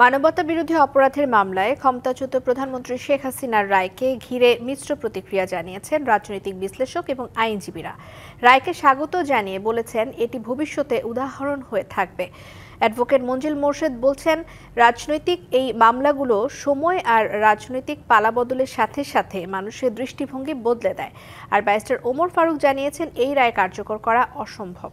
মানবতাবিরোধী অপরাধের মামলায় ক্ষমতাচ্যুত প্রধানমন্ত্রী শেখ হাসিনার রায়কে ঘিরে মিশ্র প্রতিক্রিয়া জানিয়েছেন রাজনৈতিক বিশ্লেষক এবং আইনজীবীরা। রায়কে স্বাগত জানিয়ে বলেছেন এটি ভবিষ্যতে উদাহরণ হয়ে থাকবে। অ্যাডভোকেট মঞ্জিল মোরশেদ বলছেন, রাজনৈতিক এই মামলাগুলো সময় আর রাজনৈতিক পালাবদলের সাথে সাথে মানুষের দৃষ্টিভঙ্গি বদলে দেয়। আর ব্যারিস্টার ওমর ফারুক জানিয়েছেন এই রায় কার্যকর করা অসম্ভব।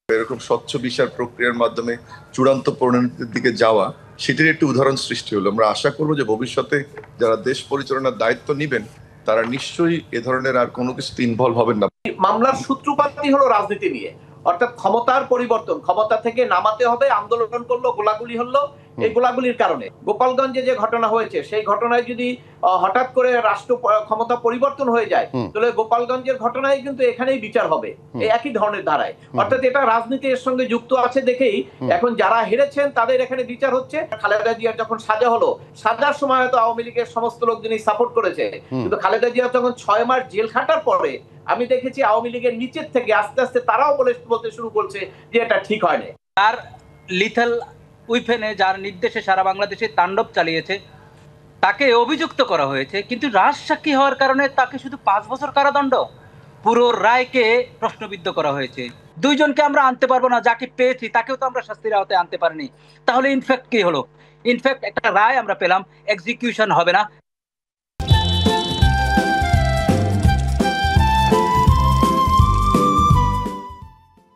এরকম স্বচ্ছ বিচার প্রক্রিয়ার মাধ্যমে চূড়ান্ত পরিণতির দিকে যাওয়া, সেটির একটি উদাহরণ সৃষ্টি হলো। আমরা আশা করব যে ভবিষ্যতে যারা দেশ পরিচালনার দায়িত্ব নেবেন তারা নিশ্চয়ই এ ধরনের আর কোনো কিছুতে ইনভলভ হবেন না। মামলার সূত্রপাতই হলো রাজনীতি নিয়ে, অর্থাৎ ক্ষমতার পরিবর্তন, ক্ষমতা থেকে নামাতে হবে, আন্দোলন করলো, গোলাগুলি হলো। এই গোলাগুলির কারণে গোপালগঞ্জে যে ঘটনা হয়েছে, সেই ঘটনায় যদি হঠাৎ করে রাষ্ট্র ক্ষমতা পরিবর্তন হয়ে যায়, তাহলে গোপালগঞ্জের ঘটনায় কিন্তু এখানেই বিচার হবে এই একই ধরনের ধারায়। অর্থাৎ এটা রাজনীতির সঙ্গে যুক্ত আছে দেখেই এখন যারা হেরেছেন তাদের এখানে বিচার হচ্ছে। খালেদা জিয়ার যখন সাজা হলো, সাজার সময় হয়তো আওয়ামী লীগের সমস্ত লোকজনই সাপোর্ট করেছে, কিন্তু খালেদা জিয়া যখন 6 মাস জেল খাটার পরে আমি দেখেছি আওয়ামী লীগের নিচের থেকে আস্তে আস্তে তারাও বলতে শুরু করছে যে এটা ঠিক হয় না। তার লিথেল উইপেনে যার নির্দেশে সারা বাংলাদেশে তাণ্ডব চালিয়েছে তাকে অভিযুক্ত করা হয়েছে, কিন্তু রাজসাক্ষী হওয়ার কারণে তাকে শুধু 5 বছর কারাদণ্ড। পুরো রায়কে প্রশ্নবিদ্ধ করা হয়েছে। দুইজনকে আমরা আনতে পারবো না, যাকে পেয়েছি তাকেও তো আমরা শাস্তির আওতায় আনতে পারিনি। তাহলে ইনফ্যাক্ট কি হলো? ইনফ্যাক্ট একটা রায় আমরা পেলাম, এক্সিকিউশন হবে না।